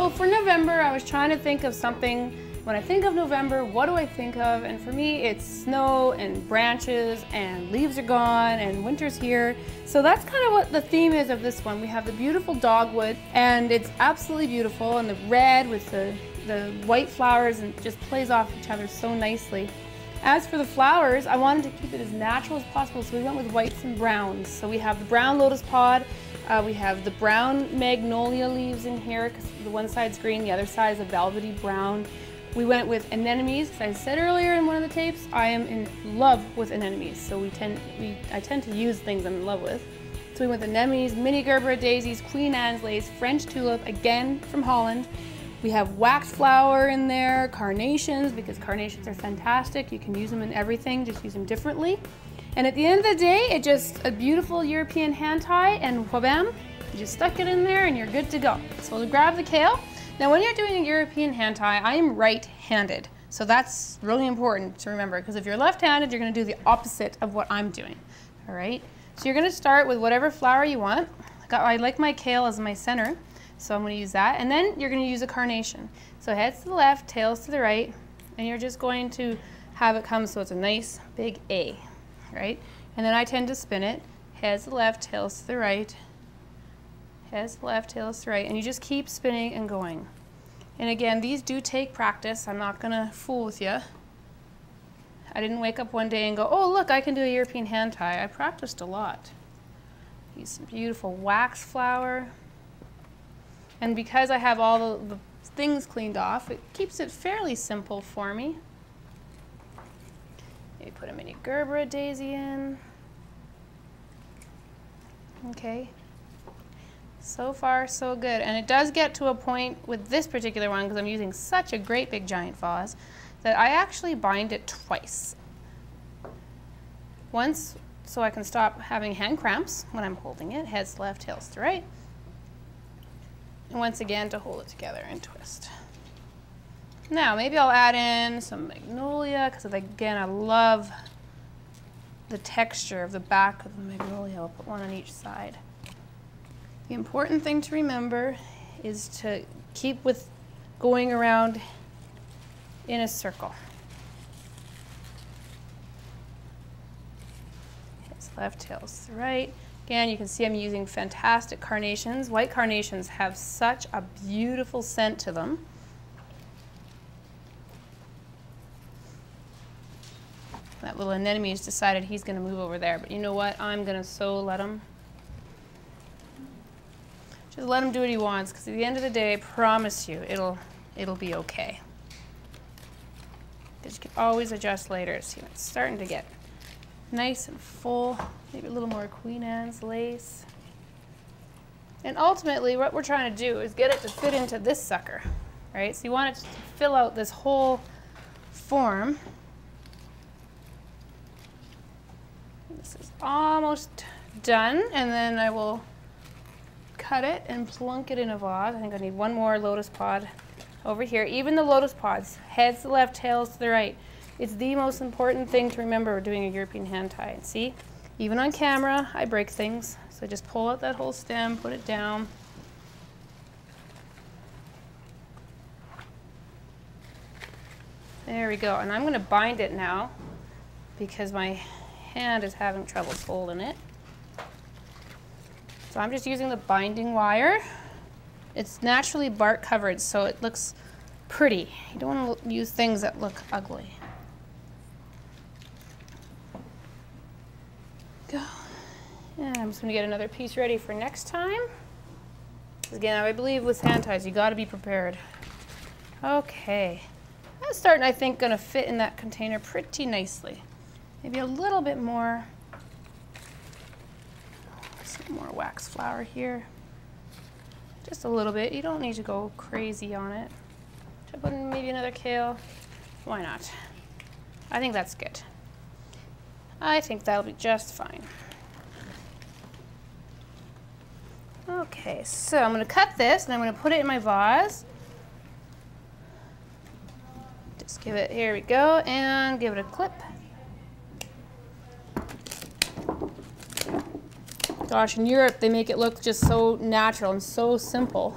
So for November, I was trying to think of something. When I think of November, what do I think of? And for me, it's snow and branches and leaves are gone and winter's here. So that's kind of what the theme is of this one. We have the beautiful dogwood and it's absolutely beautiful, and the red with the white flowers and just plays off each other so nicely. As for the flowers, I wanted to keep it as natural as possible, so we went with whites and browns. So we have the brown lotus pod, we have the brown magnolia leaves in here, because the one side's green, the other side is a velvety brown. We went with anemones, because I said earlier in one of the tapes, I am in love with anemones, so I tend to use things I'm in love with. So we went with anemones, mini Gerbera daisies, Queen Anne's lace, French tulip, again from Holland. We have wax flower in there, carnations, because carnations are fantastic. You can use them in everything, just use them differently. And at the end of the day, it's just a beautiful European hand tie, and wha-bam, you just stuck it in there and you're good to go. So we'll grab the kale. Now when you're doing a European hand tie, I am right-handed. So that's really important to remember, because if you're left-handed, you're gonna do the opposite of what I'm doing, all right? So you're gonna start with whatever flower you want. I like my kale as my center, so I'm gonna use that. And then you're gonna use a carnation. So heads to the left, tails to the right, and you're just going to have it come so it's a nice big A, right? And then I tend to spin it, heads to the left, tails to the right, heads to the left, tails to the right, and you just keep spinning and going. And again, these do take practice. I'm not gonna fool with you. I didn't wake up one day and go, oh look, I can do a European hand tie. I practiced a lot. Use some beautiful wax flower. And because I have all the things cleaned off, it keeps it fairly simple for me. Maybe put a mini Gerbera daisy in. Okay. So far, so good. And it does get to a point with this particular one, because I'm using such a great big giant vase, that I actually bind it twice. Once, so I can stop having hand cramps when I'm holding it, heads to left, tails to right. And once again to hold it together and twist. Now, maybe I'll add in some magnolia, because again, I love the texture of the back of the magnolia. I'll put one on each side. The important thing to remember is to keep with going around in a circle. Heads left, tails to the right. Again, you can see I'm using fantastic carnations. White carnations have such a beautiful scent to them. That little anemone's decided he's going to move over there, but you know what? I'm going to so let him. Just let him do what he wants, because at the end of the day, I promise you, it'll be okay. Because you can always adjust later. See, it's starting to get nice and full. Maybe a little more Queen Anne's lace. And ultimately, what we're trying to do is get it to fit into this sucker, right? So you want it to fill out this whole form. This is almost done, and then I will cut it and plunk it in a vase. I think I need one more lotus pod over here. Even the lotus pods, heads to the left, tails to the right. It's the most important thing to remember doing a European hand tie. And see, even on camera, I break things. So just pull out that whole stem, put it down. There we go. And I'm going to bind it now because my hand is having trouble folding it. So I'm just using the binding wire. It's naturally bark covered, so it looks pretty. You don't want to use things that look ugly. Go. And I'm just going to get another piece ready for next time. Again, I believe with hand ties, you got to be prepared. Okay. That's starting, I think, going to fit in that container pretty nicely. Maybe a little bit more. Some more wax flower here. Just a little bit. You don't need to go crazy on it. Should I put in maybe another kale? Why not? I think that's good. I think that'll be just fine. Okay, so I'm going to cut this and I'm going to put it in my vase. Just give it, here we go, and give it a clip. Gosh, in Europe they make it look just so natural and so simple.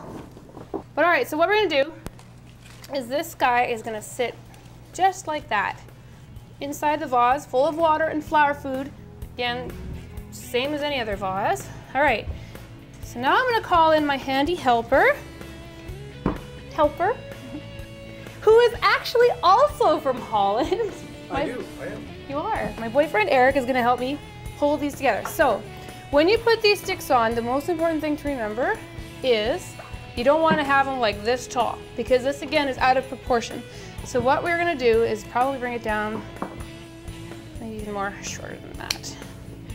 But all right, so what we're gonna do is this guy is gonna sit just like that inside the vase, full of water and flower food. Again, same as any other vase. All right, so now I'm gonna call in my handy helper, who is actually also from Holland. I am. You are. My boyfriend Eric is gonna help me hold these together. So, when you put these sticks on, the most important thing to remember is you don't wanna have them like this tall, because this again is out of proportion. So what we're gonna do is probably bring it down maybe more shorter than that.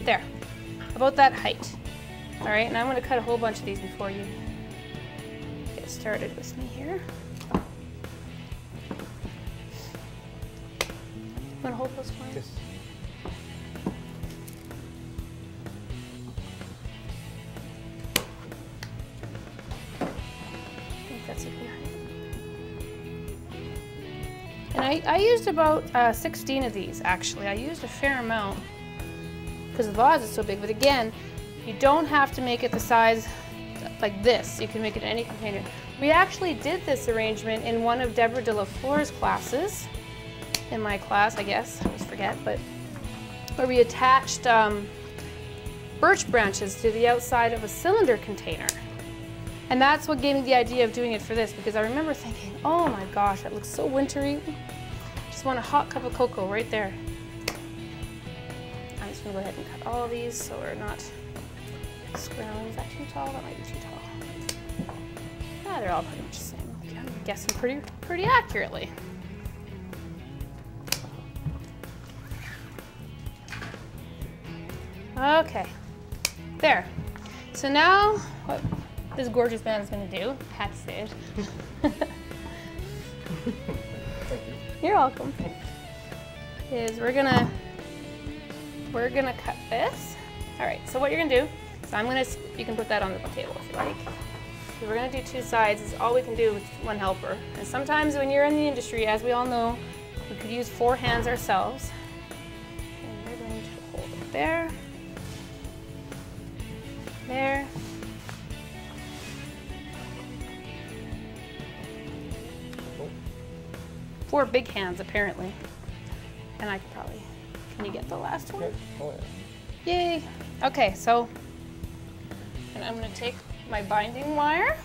There, about that height. All right, and I'm gonna cut a whole bunch of these before you get started with me here. You wanna hold those for me? Yes. I think that's a good height. And I used about 16 of these, actually. I used a fair amount because the vase is so big, but again, you don't have to make it the size like this. You can make it in any container. We actually did this arrangement in one of Deborah de la Fleur's classes, in my class, I guess, I always forget, but where we attached birch branches to the outside of a cylinder container. And that's what gave me the idea of doing it for this, because I remember thinking, oh my gosh, that looks so wintry. Just want a hot cup of cocoa right there. I'm just gonna go ahead and cut all of these so we're not scrambling. Is that too tall? That might be too tall. Ah, they're all pretty much the same. Okay, I'm guessing pretty accurately. Okay, there. So now, what this gorgeous man is going to do, hat to say it. You're welcome. Is we're gonna cut this. All right. So what you're gonna do? So you can put that on the table if you like. So we're gonna do two sides. Is all we can do with one helper. And sometimes when you're in the industry, as we all know, we could use 4 hands ourselves. And we're going to hold it there. There. Oh. 4 big hands, apparently. And I could probably, can you get the last one? Okay. Oh, yeah. Yay. Okay, so, and I'm gonna take my binding wire.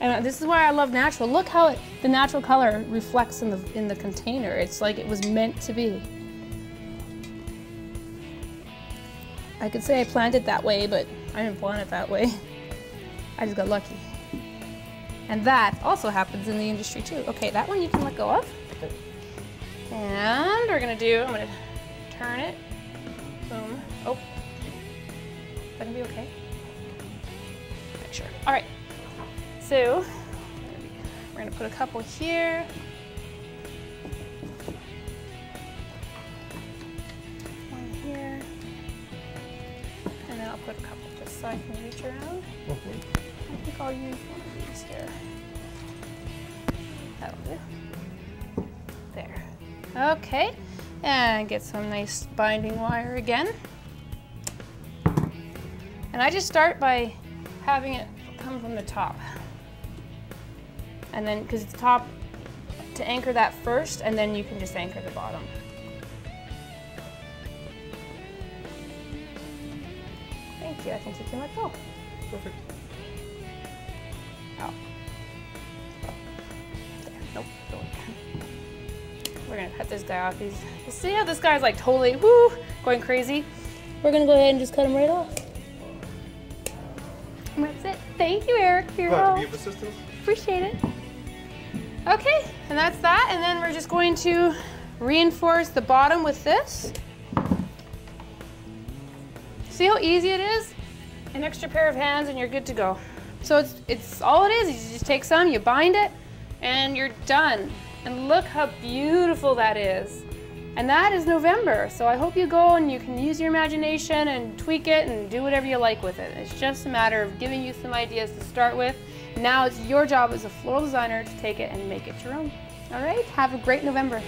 And this is why I love natural. Look how the natural color reflects in the container. It's like it was meant to be. I could say I planned it that way, but I didn't plan it that way. I just got lucky. And that also happens in the industry too. Okay, that one you can let go of. Okay. And we're gonna do, I'm gonna turn it. Boom. Oh. Is that gonna be okay? Make sure. All right. So, we're gonna put a couple here. One here. And then I'll put a couple just so I can reach around. I think I'll use one of these here. That'll do. There. Okay. And get some nice binding wire again. And I just start by having it come from the top. And then, because it's top, to anchor that first, and then you can just anchor the bottom. Thank you. I think you can let go. Perfect. Oh. There. Nope. Don't. We're gonna cut this guy off. You see how this guy's like totally woo, going crazy? We're gonna go ahead and just cut him right off. And that's it. Thank you, Eric, for your Glad help. to be of assistance. Appreciate it. Okay, and that's that. And then we're just going to reinforce the bottom with this. See how easy it is? An extra pair of hands and you're good to go. So it's all it is. You just take some, you bind it, and you're done. And look how beautiful that is. And that is November. So I hope you go and you can use your imagination and tweak it and do whatever you like with it. It's just a matter of giving you some ideas to start with. Now it's your job as a floral designer to take it and make it your own. All right, have a great November.